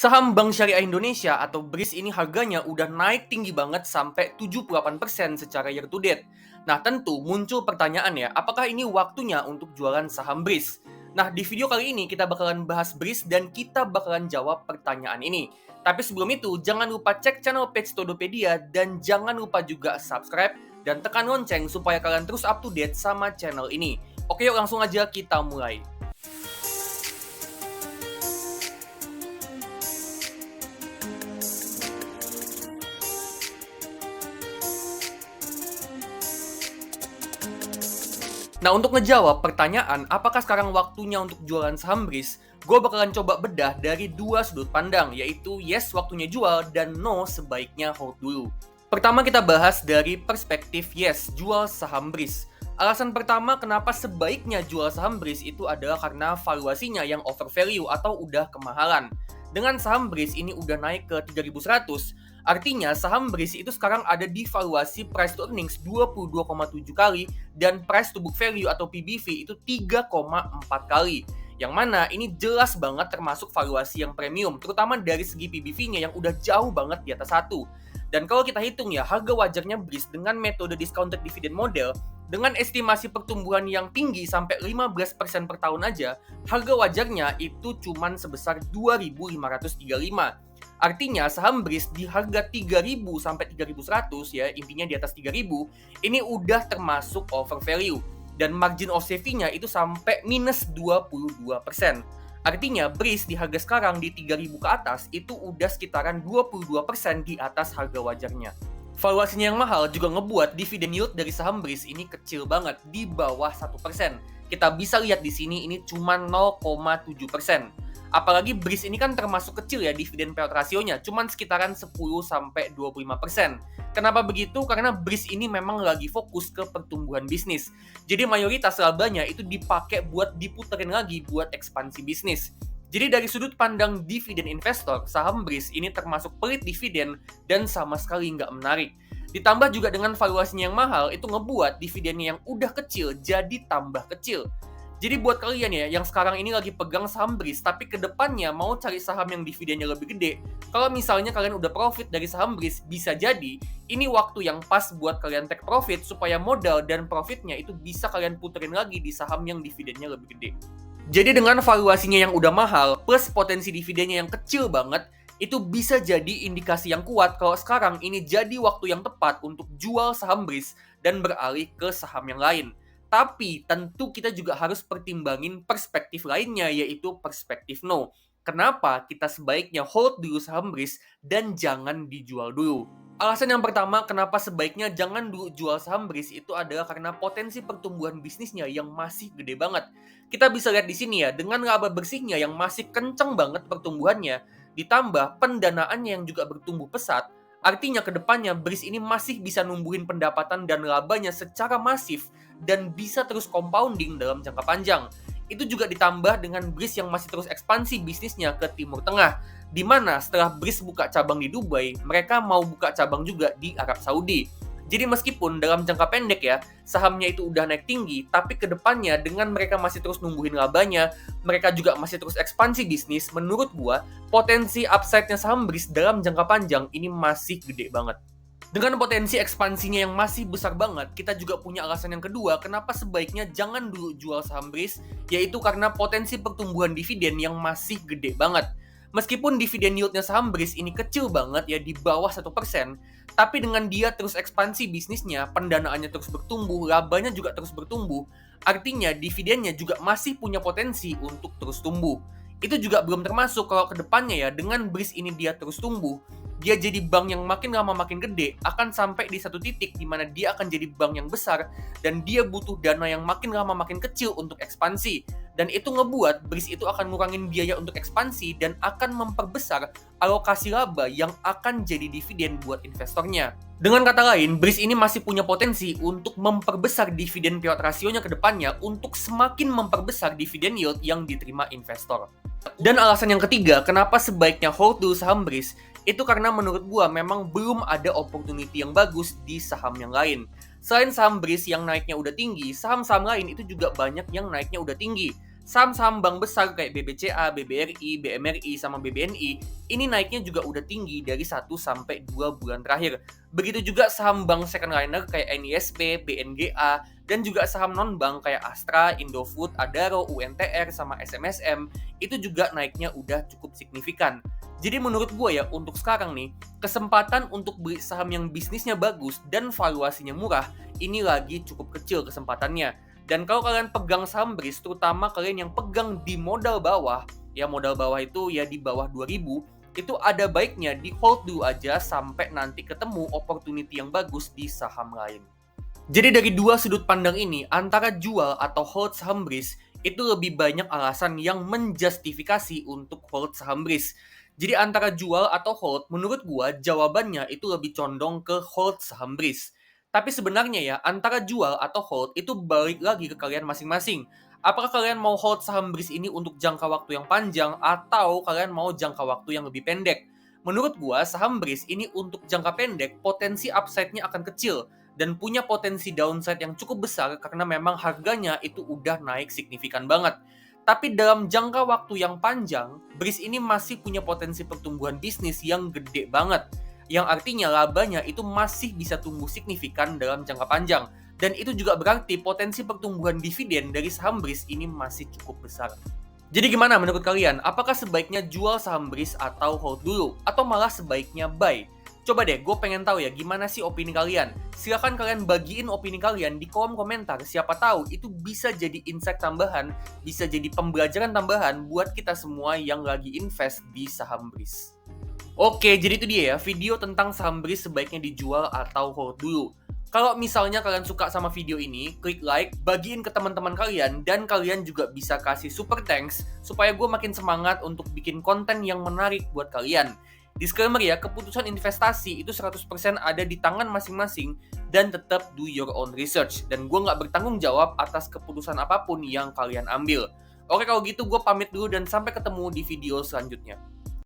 Saham Bank Syariah Indonesia atau BRIS ini harganya udah naik tinggi banget sampai 78% secara year to date. Nah, tentu muncul pertanyaan ya, apakah ini waktunya untuk jualan saham BRIS? Nah, di video kali ini kita bakalan bahas BRIS dan kita bakalan jawab pertanyaan ini. Tapi sebelum itu, jangan lupa cek channel page Todopedia dan jangan lupa juga subscribe dan tekan lonceng supaya kalian terus up to date sama channel ini. Oke, yuk langsung aja kita mulai. Nah, untuk ngejawab pertanyaan apakah sekarang waktunya untuk jualan saham BRIS, gue bakalan coba bedah dari dua sudut pandang, yaitu yes waktunya jual dan no sebaiknya hold dulu. Pertama kita bahas dari perspektif yes, jual saham BRIS. Alasan pertama kenapa sebaiknya jual saham BRIS itu adalah karena valuasinya yang over value atau udah kemahalan. Dengan saham BRIS ini udah naik ke 3.100, artinya saham BRIS itu sekarang ada di valuasi price to earnings 22,7 kali dan price to book value atau PBV itu 3,4 kali. Yang mana ini jelas banget termasuk valuasi yang premium, terutama dari segi PBV-nya yang udah jauh banget di atas 1. Dan kalau kita hitung ya, harga wajarnya BRIS dengan metode discounted dividend model dengan estimasi pertumbuhan yang tinggi sampai 15% per tahun aja, harga wajarnya itu cuman sebesar 2.535. Artinya saham BRIS di harga 3.000 sampai 3.100 ya, intinya di atas 3.000, ini udah termasuk over value. Dan margin of safety-nya itu sampai minus 22%. Artinya BRIS di harga sekarang di 3.000 ke atas itu udah sekitaran 22% di atas harga wajarnya. Valuasinya yang mahal juga ngebuat dividen yield dari saham BRIS ini kecil banget, di bawah 1%. Kita bisa lihat di sini ini cuma 0,7%. Apalagi BRIS ini kan termasuk kecil ya dividen payout rasionya, cuma sekitaran 10-25%. Kenapa begitu? Karena BRIS ini memang lagi fokus ke pertumbuhan bisnis. Jadi mayoritas labanya itu dipakai buat diputerin lagi buat ekspansi bisnis. Jadi dari sudut pandang dividen investor, saham BRIS ini termasuk pelit dividen dan sama sekali nggak menarik. Ditambah juga dengan valuasinya yang mahal, itu ngebuat dividennya yang udah kecil jadi tambah kecil. Jadi buat kalian ya, yang sekarang ini lagi pegang saham BRIS, tapi kedepannya mau cari saham yang dividennya lebih gede, kalau misalnya kalian udah profit dari saham BRIS, bisa jadi ini waktu yang pas buat kalian take profit supaya modal dan profitnya itu bisa kalian puterin lagi di saham yang dividennya lebih gede. Jadi dengan valuasinya yang udah mahal, plus potensi dividennya yang kecil banget, itu bisa jadi indikasi yang kuat kalau sekarang ini jadi waktu yang tepat untuk jual saham BRIS dan beralih ke saham yang lain. Tapi tentu kita juga harus pertimbangin perspektif lainnya, yaitu perspektif no. Kenapa kita sebaiknya hold dulu saham BRIS dan jangan dijual dulu? Alasan yang pertama kenapa sebaiknya jangan dulu jual saham BRIS itu adalah karena potensi pertumbuhan bisnisnya yang masih gede banget. Kita bisa lihat di sini ya, dengan laba bersihnya yang masih kenceng banget pertumbuhannya, ditambah pendanaannya yang juga bertumbuh pesat, artinya kedepannya BRIS ini masih bisa numbuhin pendapatan dan labanya secara masif dan bisa terus compounding dalam jangka panjang. Itu juga ditambah dengan BRIS yang masih terus ekspansi bisnisnya ke Timur Tengah, di mana setelah BRIS buka cabang di Dubai, mereka mau buka cabang juga di Arab Saudi. Jadi meskipun dalam jangka pendek ya, sahamnya itu udah naik tinggi, tapi kedepannya dengan mereka masih terus numbuhin labanya, mereka juga masih terus ekspansi bisnis, menurut gua, potensi upside-nya saham BRIS dalam jangka panjang ini masih gede banget. Dengan potensi ekspansinya yang masih besar banget, kita juga punya alasan yang kedua kenapa sebaiknya jangan dulu jual saham BRIS, yaitu karena potensi pertumbuhan dividen yang masih gede banget. Meskipun dividen yieldnya saham BRIS ini kecil banget ya, di bawah 1%, tapi dengan dia terus ekspansi bisnisnya, pendanaannya terus bertumbuh, labanya juga terus bertumbuh, artinya dividennya juga masih punya potensi untuk terus tumbuh. Itu juga belum termasuk kalau kedepannya ya, dengan BRIS ini dia terus tumbuh, dia jadi bank yang makin lama makin gede, akan sampai di satu titik di mana dia akan jadi bank yang besar dan dia butuh dana yang makin lama makin kecil untuk ekspansi. Dan itu ngebuat BRIS itu akan ngurangin biaya untuk ekspansi dan akan memperbesar alokasi laba yang akan jadi dividen buat investornya. Dengan kata lain, BRIS ini masih punya potensi untuk memperbesar dividen payout rasionya ke depannya untuk semakin memperbesar dividen yield yang diterima investor. Dan alasan yang ketiga, kenapa sebaiknya hold dulu saham BRIS, itu karena menurut gua memang belum ada opportunity yang bagus di saham yang lain. Selain saham BRIS yang naiknya udah tinggi, saham-saham lain itu juga banyak yang naiknya udah tinggi. Saham-saham bank besar kayak BBCA, BBRI, BMRI, sama BBNI, ini naiknya juga udah tinggi dari 1 sampai 2 bulan terakhir. Begitu juga saham bank second liner kayak NISP, BNGA, dan juga saham non-bank kayak Astra, Indofood, Adaro, UNTR, sama SMSM, itu juga naiknya udah cukup signifikan. Jadi menurut gue ya, untuk sekarang nih, kesempatan untuk beli saham yang bisnisnya bagus dan valuasinya murah, ini lagi cukup kecil kesempatannya. Dan kalau kalian pegang saham BRIS, terutama kalian yang pegang di modal bawah, ya modal bawah itu ya di bawah 2000, itu ada baiknya di hold dulu aja sampai nanti ketemu opportunity yang bagus di saham lain. Jadi dari dua sudut pandang ini, antara jual atau hold saham BRIS, itu lebih banyak alasan yang menjustifikasi untuk hold saham BRIS. Jadi antara jual atau hold, menurut gua jawabannya itu lebih condong ke hold saham BRIS. Tapi sebenarnya ya, antara jual atau hold itu balik lagi ke kalian masing-masing. Apakah kalian mau hold saham BRIS ini untuk jangka waktu yang panjang atau kalian mau jangka waktu yang lebih pendek? Menurut gua, saham BRIS ini untuk jangka pendek potensi upside-nya akan kecil dan punya potensi downside yang cukup besar karena memang harganya itu udah naik signifikan banget. Tapi dalam jangka waktu yang panjang, BRIS ini masih punya potensi pertumbuhan bisnis yang gede banget. Yang artinya labanya itu masih bisa tumbuh signifikan dalam jangka panjang. Dan itu juga berarti potensi pertumbuhan dividen dari saham BRIS ini masih cukup besar. Jadi gimana menurut kalian? Apakah sebaiknya jual saham BRIS atau hold dulu? Atau malah sebaiknya buy? Coba deh, gue pengen tahu ya gimana sih opini kalian. Silahkan kalian bagiin opini kalian di kolom komentar. Siapa tahu itu bisa jadi insight tambahan, bisa jadi pembelajaran tambahan buat kita semua yang lagi invest di saham BRIS. Oke, jadi itu dia ya, video tentang saham BRIS sebaiknya dijual atau hold dulu. Kalau misalnya kalian suka sama video ini, klik like, bagiin ke teman-teman kalian, dan kalian juga bisa kasih super thanks supaya gue makin semangat untuk bikin konten yang menarik buat kalian. Disclaimer ya, keputusan investasi itu 100% ada di tangan masing-masing dan tetap do your own research. Dan gue nggak bertanggung jawab atas keputusan apapun yang kalian ambil. Oke, kalau gitu gue pamit dulu dan sampai ketemu di video selanjutnya.